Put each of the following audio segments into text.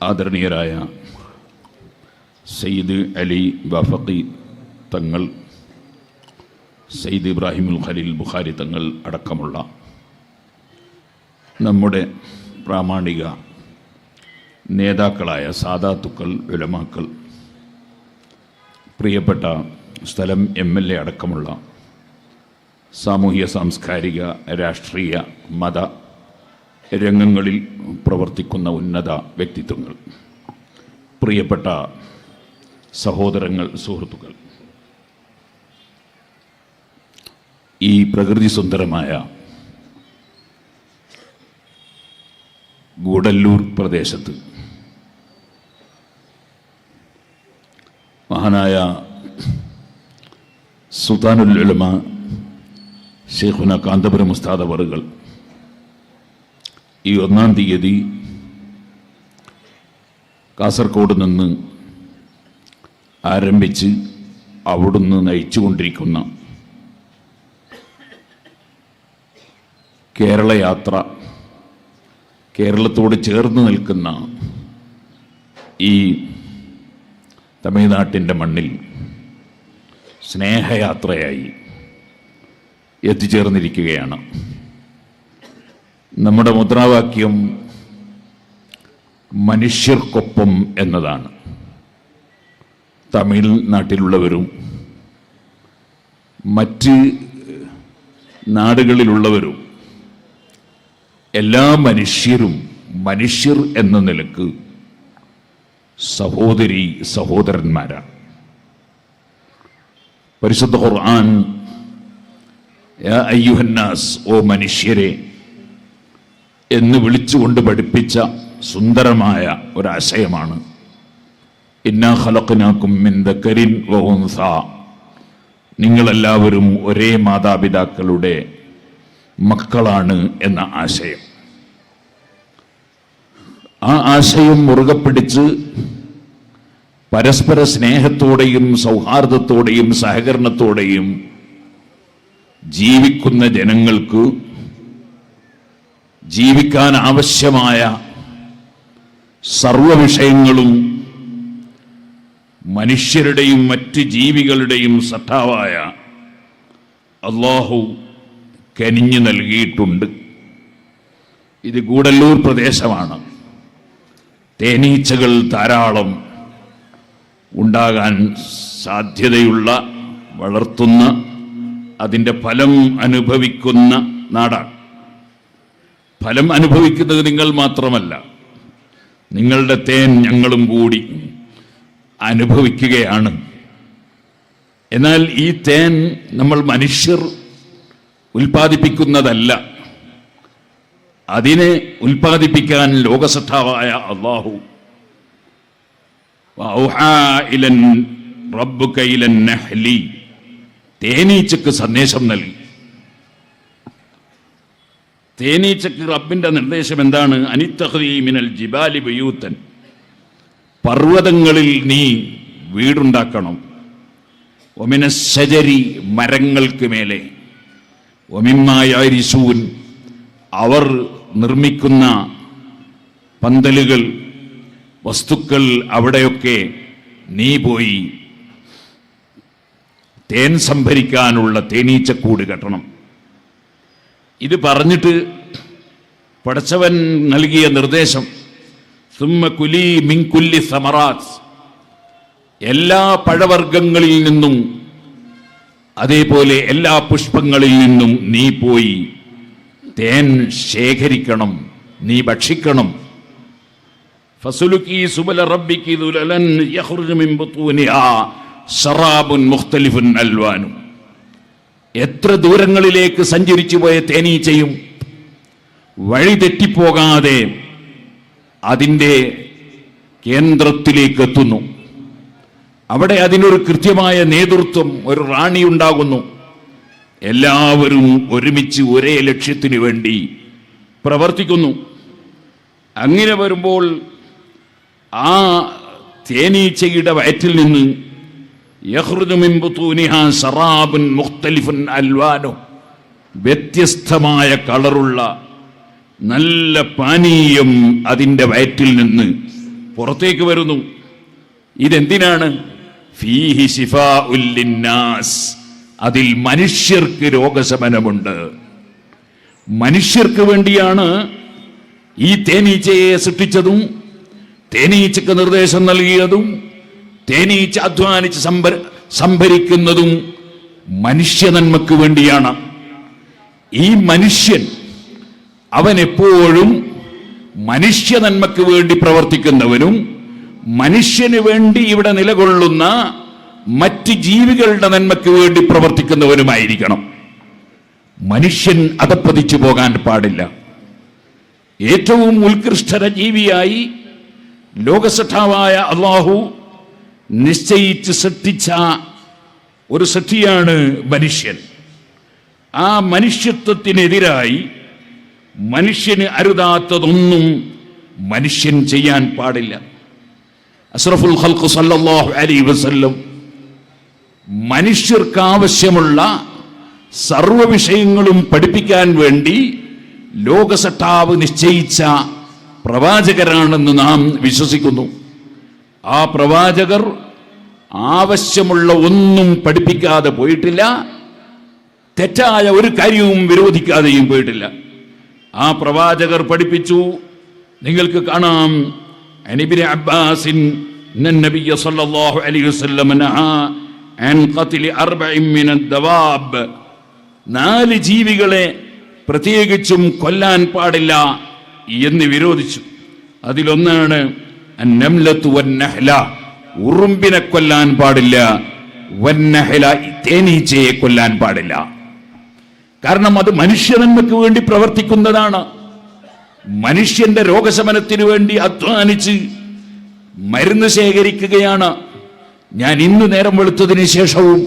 ആദരണീയരായ സയ്യിദ് അലി ബാഫഖി തങ്ങൾ, സയ്യിദ് ഇബ്രാഹിമുൽ ഖലീൽ ബുഖാരി തങ്ങൾ അടക്കമുള്ള നമ്മുടെ പ്രാമാണിക നേതാക്കളായ സാദാത്തുക്കൾ, ഉലമാക്കൾ, പ്രിയപ്പെട്ട സ്ഥലം MLA അടക്കമുള്ള സാമൂഹിക, സാംസ്കാരിക, രാഷ്ട്രീയ, മത രംഗങ്ങളിൽ പ്രവർത്തിക്കുന്ന ഉന്നത വ്യക്തിത്വങ്ങൾ, പ്രിയപ്പെട്ട സഹോദരങ്ങൾ, സുഹൃത്തുക്കൾ, ഈ പ്രകൃതി സുന്ദരമായ ഗൂഡല്ലൂർ പ്രദേശത്ത് മഹാനായ സുൽത്താനുൽ ഉലമ ശൈഖുന കാന്തപുരം ഉസ്താദ് അവറുകൾ ഈ 1-ാം തീയതി കാസർഗോഡ് നിന്ന് ആരംഭിച്ച് അവിടുന്ന് നയിച്ചുകൊണ്ടിരിക്കുന്ന കേരളയാത്ര, കേരളത്തോട് ചേർന്ന് നിൽക്കുന്ന ഈ തമിഴ്നാട്ടിൻ്റെ മണ്ണിൽ സ്നേഹയാത്രയായി എത്തിച്ചേർന്നിരിക്കുകയാണ്. നമ്മുടെ മുദ്രാവാക്യം മനുഷ്യർക്കൊപ്പം എന്നതാണ്. തമിഴ്നാട്ടിലുള്ളവരും മറ്റ് നാടുകളിലുള്ളവരും എല്ലാ മനുഷ്യരും മനുഷ്യർ എന്ന നിലക്ക് സഹോദരി സഹോദരന്മാരാണ്. പരിശുദ്ധ ഖുർആൻ യാ അയ്യുഹന്നാസ്, ഓ മനുഷ്യരെ എന്ന് വിളിച്ചുകൊണ്ട് പഠിപ്പിച്ച സുന്ദരമായ ഒരാശയമാണ് ഇന്നാ ഖലഖ്നാകും മിൻ ദക്കരിൻ വ ഉൻസ, നിങ്ങളെല്ലാവരും ഒരേ മാതാപിതാക്കളുടെ മക്കളാണ് എന്ന ആശയം. ആ ആശയം മുറുകെ പിടിച്ച് പരസ്പര സ്നേഹത്തോടെയും സൗഹാർദ്ദത്തോടെയും സഹകരണത്തോടെയും ജീവിക്കുന്ന ജനങ്ങൾക്ക് ജീവിക്കാൻ ആവശ്യമായ സർവ വിഷയങ്ങളും മനുഷ്യരുടെയും മറ്റ് ജീവികളുടെയും സത്താവായ അല്ലാഹു കനിഞ്ഞു നൽകിയിട്ടുണ്ട്. ഇത് ഗൂഡല്ലൂർ പ്രദേശമാണ്. തേനീച്ചകൾ ധാരാളം ഉണ്ടാകാൻ സാധ്യതയുള്ള, വളർത്തുന്ന, അതിൻ്റെ ഫലം അനുഭവിക്കുന്ന നാടാണ്. ഫലം അനുഭവിക്കുന്നത് നിങ്ങൾ മാത്രമല്ല, നിങ്ങളുടെ തേൻ ഞങ്ങളും കൂടി അനുഭവിക്കുകയാണ്. എന്നാൽ ഈ തേൻ നമ്മൾ മനുഷ്യർ ഉൽപ്പാദിപ്പിക്കുന്നതല്ല. അതിനെ ഉൽപ്പാദിപ്പിക്കാൻ ലോകസത്താവായ അല്ലാഹു തേനീച്ചക്ക് സന്ദേശം നൽകി. തേനീച്ചക്ക് റബ്ബിന്റെ നിർദ്ദേശം എന്താണ്? അനിത്തഖ്ദീ മിനൽ ജിബാലി ബുയൂതൻ, പർവ്വതങ്ങളിൽ നീ വീടുണ്ടാക്കണം. വമിനസ് ശജരി, മരങ്ങൾക്ക് മേലെ. വമിമ്മാ യരിസൂൻ, അവർ നിർമ്മിക്കുന്ന പന്തലുകൾ, വസ്തുക്കൾ, അവിടെയൊക്കെ നീ പോയി തേൻ സംഭരിക്കാനുള്ള തേനീച്ചക്കൂട് കെട്ടണം. ഇത് പറഞ്ഞിട്ട് പടച്ചവൻ നൽകിയ നിർദ്ദേശം സുമ്മ കുലീ മിൻ കുല്ലി സമറാത്ത്, എല്ലാ പഴവർഗ്ഗങ്ങളിൽ നിന്നും അതേപോലെ എല്ലാ പുഷ്പങ്ങളിൽ നിന്നും നീ പോയി തേൻ ശേഖരിക്കണം, നീ ഭക്ഷിക്കണം. ഫസുലുകി സുബല റബ്ബികി ദുലലൻ യഖ്റുജു മിൻ ബുതൂനിഹാ ശറാബുൻ മുഖ്തലിഫുൻ അൽവാനു. എത്ര ദൂരങ്ങളിലേക്ക് സഞ്ചരിച്ചു പോയ തേനീച്ചയും വഴി തെറ്റിപ്പോകാതെ അതിൻ്റെ കേന്ദ്രത്തിലേക്ക് എത്തുന്നു. അവിടെ അതിനൊരു കൃത്യമായ നേതൃത്വം, ഒരു റാണി ഉണ്ടാകുന്നു. എല്ലാവരും ഒരുമിച്ച് ഒരേ ലക്ഷ്യത്തിനു വേണ്ടി പ്രവർത്തിക്കുന്നു. അങ്ങനെ വരുമ്പോൾ ആ തേനീച്ചയുടെ വയറ്റിൽ നിന്ന് യഖ്റുജു മിൻ ബുതൂനിഹാ ശറാബുൻ മുഖ്തലിഫുൻ അൽവാനു, വ്യത്യസ്തമായ കളറുള്ള നല്ല പാനീയം അതിൻ്റെ വയറ്റിൽ നിന്ന് പുറത്തേക്ക് വരുന്നു. ഇതെന്തിനാണ്? ഫീഹി ശിഫാഉൽ ലിന്നാസ്, അതിൽ മനുഷ്യർക്ക് രോഗശമനമുണ്ട്. മനുഷ്യർക്ക് വേണ്ടിയാണ് ഈ തേനീച്ചയെ സൃഷ്ടിച്ചതും തേനീച്ചക്ക് നിർദ്ദേശം നൽകിയതും തേനീച്ച അധ്വാനിച്ച് സംഭരിക്കുന്നതും മനുഷ്യ നന്മക്ക് വേണ്ടിയാണ്. ഈ മനുഷ്യൻ അവൻ എപ്പോഴും മനുഷ്യ നന്മക്ക് വേണ്ടി പ്രവർത്തിക്കുന്നവനും മനുഷ്യന് വേണ്ടി ഇവിടെ നിലകൊള്ളുന്ന മറ്റ് ജീവികളുടെ നന്മക്ക് വേണ്ടി പ്രവർത്തിക്കുന്നവനുമായിരിക്കണം. മനുഷ്യൻ അധപ്പതിച്ചു പോകാൻ പാടില്ല. ഏറ്റവും ഉത്കൃഷ്ട ജീവിയായി ലോകസൃഷ്ടാവായ അല്ലാഹു നിശ്ചയിച്ച് സൃഷ്ടിച്ച ഒരു സൃഷ്ടിയാണ് മനുഷ്യൻ. ആ മനുഷ്യത്വത്തിനെതിരായി മനുഷ്യന് അരുതാത്തതൊന്നും മനുഷ്യൻ ചെയ്യാൻ പാടില്ല. അഷ്റഫുൽ ഖൽഖ് സല്ലല്ലാഹു അലൈഹി വസല്ലം മനുഷ്യർക്ക് ആവശ്യമുള്ള സർവ്വ വിഷയങ്ങളും പഠിപ്പിക്കാൻ വേണ്ടി ലോകസട്ടാവ് നിശ്ചയിച്ച പ്രവാചകരാണെന്ന് നാം വിശ്വസിക്കുന്നു. ആ പ്രവാചകർ ആവശ്യമുള്ള ഒന്നും പഠിപ്പിക്കാതെ പോയിട്ടില്ല, തെറ്റായ ഒരു കാര്യവും വിരോധിക്കാതെയും പോയിട്ടില്ല. ആ പ്രവാചകർ പഠിപ്പിച്ചു. നിങ്ങൾക്ക് കാണാം, ഇബ്നു അബ്ബാസിൻ നബിയ സല്ലല്ലാഹു അലൈഹി വസല്ലം നഹാ അൻ ഖത്ലി അർബഇൻ മിനദ് ദവാബ്, 4 ജീവികളെ പ്രത്യേകിച്ചും കൊല്ലാൻ പാടില്ല എന്ന് വിരോധിച്ചു. അതിലൊന്നാണ് അന്നംലത്തു വന്നഹ്ല, ഉറുമ്പിനെ കൊല്ലാൻ പാടില്ല, വന്നഹ്ല, തേനീച്ചയെ കൊല്ലാൻ പാടില്ല. കാരണം അത് മനുഷ്യനന്മയ്ക്ക് വേണ്ടി പ്രവർത്തിക്കുന്നതാണ്. മനുഷ്യന്റെ രോഗശമനത്തിന് വേണ്ടി അധ്വാനിച്ച് മരുന്ന് ശേഖരിക്കുകയാണ്. ഞാൻ ഇന്ന് നേരം വെളുത്തതിന് ശേഷവും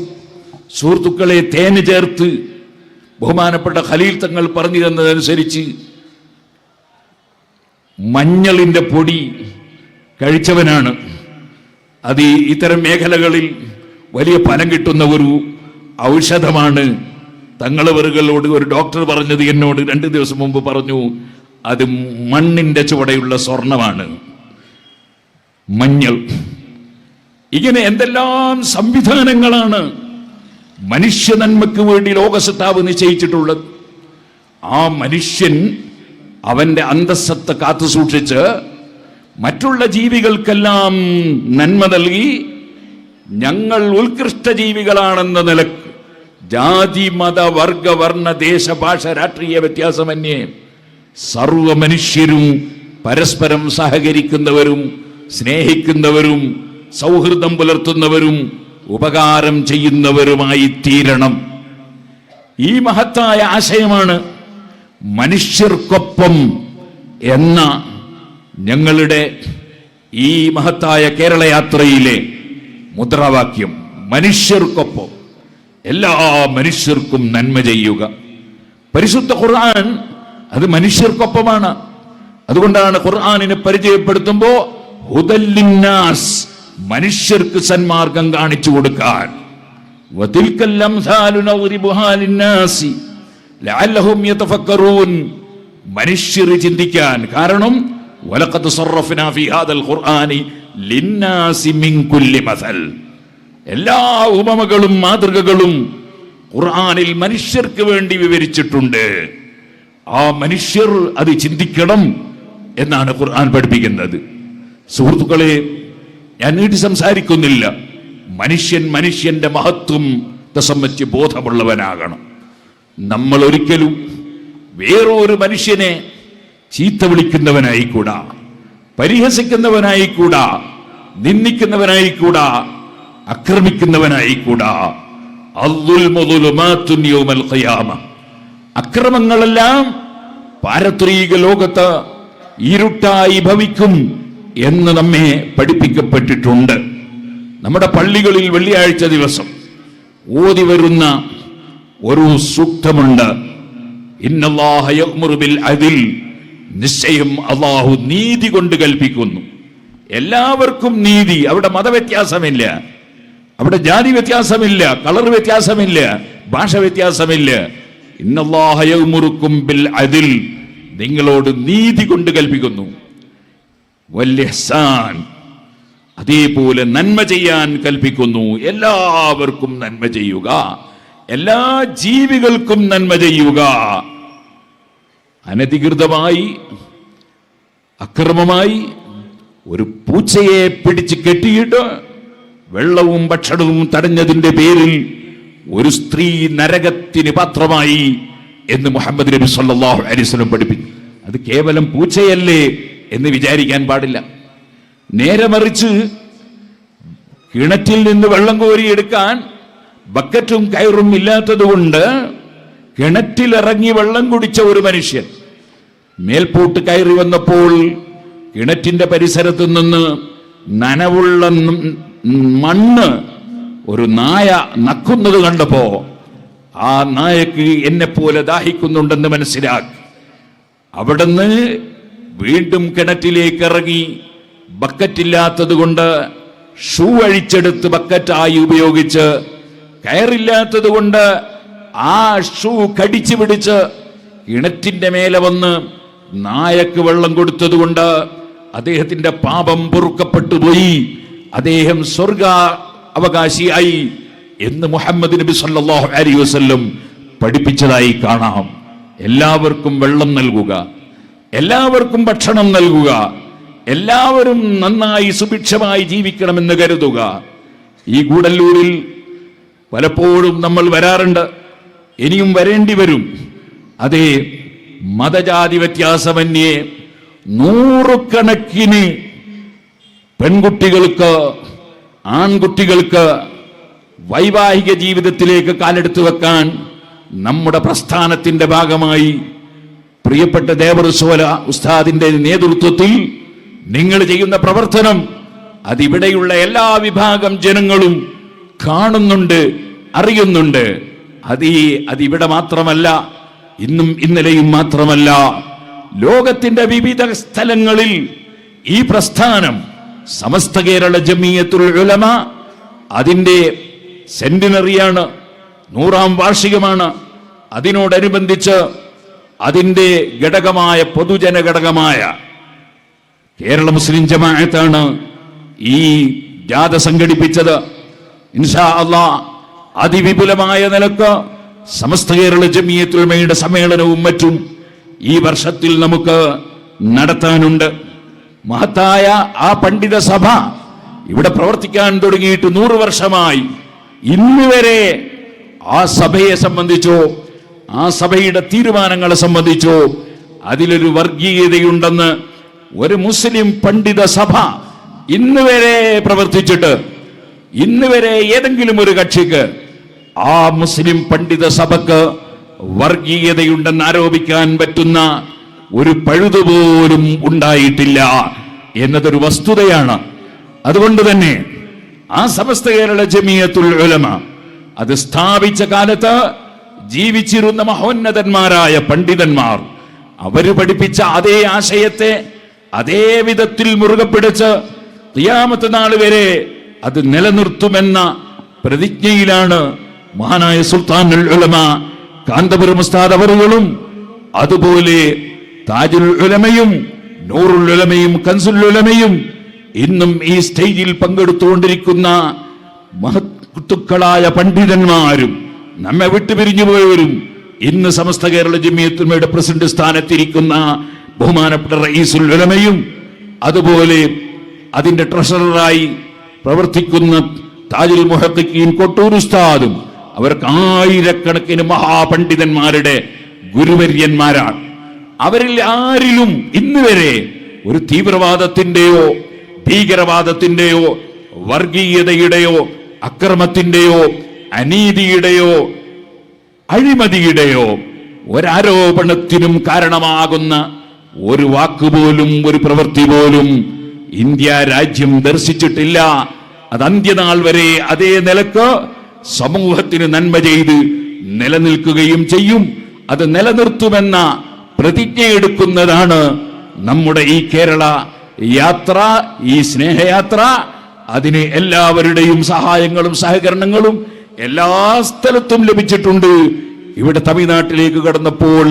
സുഹൃത്തുക്കളെ തേന് ചേർത്ത് ബഹുമാനപ്പെട്ട ഖലീൽ തങ്ങൾ പറഞ്ഞു തന്നതനുസരിച്ച് മഞ്ഞളിന്റെ പൊടി കഴിച്ചവനാണ്. അത് ഇത്തരം മേഖലകളിൽ വലിയ ഫലം കിട്ടുന്ന ഒരു ഔഷധമാണ്. തങ്ങളവറുകളോട് ഒരു ഡോക്ടർ പറഞ്ഞത് എന്നോട് 2 ദിവസം മുമ്പ് പറഞ്ഞു, അത് മണ്ണിന്റെ ചുവടെയുള്ള സ്വർണമാണ് മഞ്ഞൾ. ഇങ്ങനെ എന്തെല്ലാം സംവിധാനങ്ങളാണ് മനുഷ്യ നന്മയ്ക്ക് വേണ്ടി ലോകസത്താവ് നിശ്ചയിച്ചിട്ടുള്ളത്. ആ മനുഷ്യൻ അവന്റെ അന്തസ്സത്തെ കാത്തു സൂക്ഷിച്ച് മറ്റുള്ള ജീവികൾക്കെല്ലാം നന്മ നൽകി ഞങ്ങൾ ഉത്കൃഷ്ട ജീവികളാണെന്ന നിലക്ക് ജാതി മത വർഗ വർണ്ണ ദേശ ഭാഷ രാഷ്ട്രീയ വ്യത്യാസമന്യേ സർവ മനുഷ്യരും പരസ്പരം സഹകരിക്കുന്നവരും സ്നേഹിക്കുന്നവരും സൗഹൃദം പുലർത്തുന്നവരും ഉപകാരം ചെയ്യുന്നവരുമായി തീരണം. ഈ മഹത്തായ ആശയമാണ് മനുഷ്യർക്കൊപ്പം എന്ന ഞങ്ങളുടെ ഈ മഹത്തായ കേരള യാത്രയിലെ മുദ്രാവാക്യം. മനുഷ്യർക്കൊപ്പം, എല്ലാ മനുഷ്യർക്കും നന്മ ചെയ്യുക. പരിശുദ്ധ ഖുർആൻ അത് മനുഷ്യർക്കൊപ്പമാണ്. അതുകൊണ്ടാണ് ഖുർആനിനെ പരിചയപ്പെടുത്തുമ്പോൾ ഹുദൽ ലിന്നാസ്, മനുഷ്യർക്ക് സന്മാർഗം കാണിച്ചു കൊടുക്കാൻ. വതിൽകൽ അംസാലു നദ്രിബുഹാ ലിന്നാസി ലഅല്ലഹും യതഫക്കറൂൻ, മനുഷ്യർ ചിന്തിക്കാൻ. കാരണം വലഖദ് സറഫ്നാ ഫീ ഹാദൽ ഖുർആനി ലിന്നാസി മിൻ കുല്ലി മസൽ, എല്ലാ ഉപമകളും മാതൃകകളും ഖുർആനിൽ മനുഷ്യർക്ക് വേണ്ടി വിവരിച്ചിട്ടുണ്ട്. ആ മനുഷ്യർ അത് ചിന്തിക്കണം എന്നാണ് ഖുർആൻ പഠിപ്പിക്കുന്നത്. സുഹൃത്തുക്കളെ, ഞാൻ നീട്ടി സംസാരിക്കുന്നില്ല. മനുഷ്യന്റെ മഹത്വം സംബന്ധിച്ച് ബോധമുള്ളവനാകണം. നമ്മൾ ഒരിക്കലും വേറൊരു മനുഷ്യനെ ചീത്ത വിളിക്കുന്നവനായിക്കൂടാ, പരിഹസിക്കുന്നവനായിക്കൂടാ, നിന്ദിക്കുന്നവനായിക്കൂടാ, ആക്രമിക്കുന്നവനായിക്കൂടാ. അക്രമങ്ങളെല്ലാം പാരത്രിക ലോകത്ത് ഇരുട്ടായി ഭവിക്കും എന്ന് നമ്മെ പഠിപ്പിക്കപ്പെട്ടിട്ടുണ്ട്. നമ്മുടെ പള്ളികളിൽ വെള്ളിയാഴ്ച ദിവസം ഓതി വരുന്ന ഒരു സൂക്തമുണ്ട്. ഇന്നല്ലാഹ യഅ്മുറു ബിൽ അദ്ൽ, നിശ്ചയം അല്ലാഹു നീതി കൊണ്ട് കൽപ്പിക്കുന്നു. എല്ലാവർക്കും നീതി. അവിടെ മതവ്യത്യാസമില്ല, അവിടെ ജാതി വ്യത്യാസമില്ല, കളർ വ്യത്യാസമില്ല, ഭാഷ വ്യത്യാസമില്ല. ഇന്നല്ലാഹ യഅ്മുറുക്കും ബിൽ അദ്ൽ, നിങ്ങളോട് നീതി കൊണ്ട് കൽപ്പിക്കുന്നു. വൽ-ഇഹ്സാൻ, അതേപോലെ നന്മ ചെയ്യാൻ കൽപ്പിക്കുന്നു. എല്ലാവർക്കും നന്മ ചെയ്യുക, എല്ലാ ജീവികൾക്കും നന്മ ചെയ്യുക. അനധികൃതമായി അക്രമമായി ഒരു പൂച്ചയെ പിടിച്ച് കെട്ടിയിട്ട് വെള്ളവും ഭക്ഷണവും തടഞ്ഞതിന്റെ പേരിൽ ഒരു സ്ത്രീ നരകത്തിന് പാത്രമായി എന്ന് മുഹമ്മദ് നബി സല്ലല്ലാഹു അലൈഹി വസല്ലം പഠിപ്പിച്ചു. അത് കേവലം പൂച്ചയല്ലേ എന്ന് വിചാരിക്കാൻ പാടില്ല. നേരെ മറിച്ച് കിണറ്റിൽ നിന്ന് വെള്ളം കോരിയെടുക്കാൻ ബക്കറ്റും കയറും ഇല്ലാത്തതുകൊണ്ട് കിണറ്റിലിറങ്ങി വെള്ളം കുടിച്ച ഒരു മനുഷ്യൻ മേൽപോട്ട് കയറി വന്നപ്പോൾ കിണറ്റിന്റെ പരിസരത്ത് നിന്ന് നനവുള്ള മണ്ണ് ഒരു നായ നക്കുന്നത് കണ്ടപ്പോ ആ നായക്ക് എന്നെ പോലെ ദാഹിക്കുന്നുണ്ടെന്ന് മനസ്സിലാക്കി. അവിടുന്ന് വീണ്ടും കിണറ്റിലേക്ക് ഇറങ്ങി ബക്കറ്റില്ലാത്തത് കൊണ്ട് ഷൂ അഴിച്ചെടുത്ത് ബക്കറ്റായി ഉപയോഗിച്ച്, കയറില്ലാത്തത് കൊണ്ട് ആ ഷൂ കടിച്ചു പിടിച്ച് കിണറ്റിന്റെ മേലെ വന്ന് നായക്ക് വെള്ളം കൊടുത്തതുകൊണ്ട് അദ്ദേഹത്തിന്റെ പാപം പൊറുക്കപ്പെട്ടു പോയി, അദ്ദേഹം സ്വർഗ അവകാശിയായി എന്ന് മുഹമ്മദ് നബി സല്ലല്ലാഹു അലൈഹി വസല്ലം പഠിപ്പിച്ചതായി കാണാം. എല്ലാവർക്കും വെള്ളം നൽകുക, എല്ലാവർക്കും ഭക്ഷണം നൽകുക, എല്ലാവരും നന്നായി സുഭിക്ഷമായി ജീവിക്കണമെന്ന് കരുതുക. ഈ ഗൂഡല്ലൂരിൽ പലപ്പോഴും നമ്മൾ വരാറുണ്ട്, ഇനിയും വരേണ്ടി വരും. അതേ, മതജാതി വ്യത്യാസമന്യേ നൂറുകണക്കിന് പെൺകുട്ടികൾക്ക്, ആൺകുട്ടികൾക്ക് വൈവാഹിക ജീവിതത്തിലേക്ക് കാലെടുത്തു വെക്കാൻ നമ്മുടെ പ്രസ്ഥാനത്തിന്റെ ഭാഗമായി പ്രിയപ്പെട്ട ദേവറുസോല ഉസ്താദിന്റെ നേതൃത്വത്തിൽ നിങ്ങൾ ചെയ്യുന്ന പ്രവർത്തനം അതിവിടെയുള്ള എല്ലാ വിഭാഗം ജനങ്ങളും കാണുന്നുണ്ട്, അറിയുന്നുണ്ട്. അതിവിടെ മാത്രമല്ല, ഇന്നും ഇന്നലെയും മാത്രമല്ല, ലോകത്തിന്റെ വിവിധ സ്ഥലങ്ങളിൽ ഈ പ്രസ്ഥാനം സമസ്ത കേരള ജമിയത്തുൽ ഉലമ അതിന്റെ സെന്റിനറിയാണ്, 100ാം വാർഷികമാണ്. അതിനോടനുബന്ധിച്ച് അതിന്റെ ഘടകമായ പൊതുജന ഘടകമായ കേരള മുസ്ലിം ജമാഅത്താണ് ഈ ജാഥ സംഘടിപ്പിച്ചത്. ഇൻഷാ അല്ലാഹ് അതിവിപുലമായ നിലക്ക് സമസ്ത കേരള ജമിയത്തുൽ ഉലമയുടെ സമ്മേളനവും മറ്റും ഈ വർഷത്തിൽ നമുക്ക് നടത്താനുണ്ട്. മഹത്തായ ആ പണ്ഡിത സഭ ഇവിടെ പ്രവർത്തിക്കാൻ തുടങ്ങിയിട്ട് 100 വർഷമായി. ഇന്ന് വരെ ആ സഭയെ സംബന്ധിച്ചോ ആ സഭയുടെ തീരുമാനങ്ങളെ സംബന്ധിച്ചോ അതിലൊരു വർഗീയതയുണ്ടെന്ന് ഒരു മുസ്ലിം പണ്ഡിത സഭ ഇന്ന് വരെ പ്രവർത്തിച്ചിട്ട്, ഇന്ന് വരെ ഏതെങ്കിലും ഒരു കക്ഷിക്ക് ആ മുസ്ലിം പണ്ഡിത സഭക്ക് വർഗീയതയുണ്ടെന്ന് ആരോപിക്കാൻ പറ്റുന്ന ഒരു പഴുതുപോലും ഉണ്ടായിട്ടില്ല എന്നതൊരു വസ്തുതയാണ്. അതുകൊണ്ട് തന്നെ ആ സമസ്ത കേരള ജമിയത്തുൽ ഉലമ അത് സ്ഥാപിച്ച കാലത്ത് ജീവിച്ചിരുന്ന മഹോന്നതന്മാരായ പണ്ഡിതന്മാർ അവര് പഠിപ്പിച്ച അതേ ആശയത്തെ അതേ വിധത്തിൽ മുറുകെ പിടിച്ച് ഖിയാമത്ത് നാൾ വരെ അത് നിലനിർത്തുമെന്ന പ്രതിജ്ഞയിലാണ് മഹാനായ സുൽത്താനുൽ ഉലമ കാന്തപുരം ഉസ്താദ് അവറുകളും അതുപോലെ താജുൽ ഉലമയും നൂറുൽ ഉലമയും കൻസുൽ ഉലമയും ഇന്നും ഈ സ്റ്റേജിൽ പങ്കെടുത്തുകൊണ്ടിരിക്കുന്ന മഹത്തുക്കളായ പണ്ഡിതന്മാരും നമ്മെ വിട്ടുപിരിഞ്ഞു പോയവരും ഇന്ന് സമസ്ത കേരള ജമിയത്തുൽ ഉലമയുടെ പ്രസിഡന്റ് സ്ഥാനത്തിരിക്കുന്ന ബഹുമാനപ്പെട്ട റഈസുൽ ഉലമയും അതുപോലെ അതിന്റെ ട്രഷററായി പ്രവർത്തിക്കുന്ന താജുൽ മുഹഖിഖീൻ കൊട്ടൂർ ഉസ്താദും അവർക്ക് ആയിരക്കണക്കിന് മഹാപണ്ഡിതന്മാരുടെ ഗുരുവര്യന്മാരാണ്. അവരിൽ ആരിലും ഇന്ന് വരെ ഒരു തീവ്രവാദത്തിന്റെയോ ഭീകരവാദത്തിന്റെയോ വർഗീയതയുടെയോ അക്രമത്തിന്റെയോ അനീതിയുടെയോ അഴിമതിയുടെയോ ഒരാരോപണത്തിനും കാരണമാകുന്ന ഒരു വാക്കുപോലും ഒരു പ്രവൃത്തി പോലും ഇന്ത്യ രാജ്യം ദർശിച്ചിട്ടില്ല. അത് അന്ത്യനാൾ വരെ അതേ നിലക്ക് സമൂഹത്തിന് നന്മ ചെയ്ത് നിലനിൽക്കുകയും ചെയ്യും. അത് നിലനിർത്തുമെന്ന പ്രതിജ്ഞയെടുക്കുന്നതാണ് നമ്മുടെ ഈ കേരള യാത്ര, ഈ സ്നേഹയാത്ര. അതിന് എല്ലാവരുടെയും സഹായങ്ങളും സഹകരണങ്ങളും എല്ലാ സ്ഥലത്തും ലഭിച്ചിട്ടുണ്ട്. ഇവിടെ തമിഴ്നാട്ടിലേക്ക് കടന്നപ്പോൾ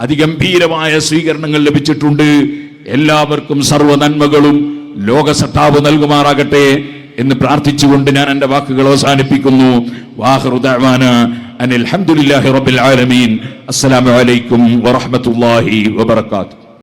അതിഗംഭീരമായ സ്വീകരണങ്ങൾ ലഭിച്ചിട്ടുണ്ട്. എല്ലാവർക്കും സർവ്വ നന്മകളും ലോകസട്ടാവ് നൽകുമാറാകട്ടെ എന്ന് പ്രാർത്ഥിച്ചുകൊണ്ട് ഞാൻ എൻ്റെ വാക്കുകൾ അവസാനിപ്പിക്കുന്നു. വാഖിറു ദഅ്വാന അനിൽ ഹംദുലില്ലാഹി റബ്ബിൽ ആലമീൻ. അസ്സലാമു അലൈക്കും വറഹ്മത്തുള്ളാഹി വബറകാതുഹു.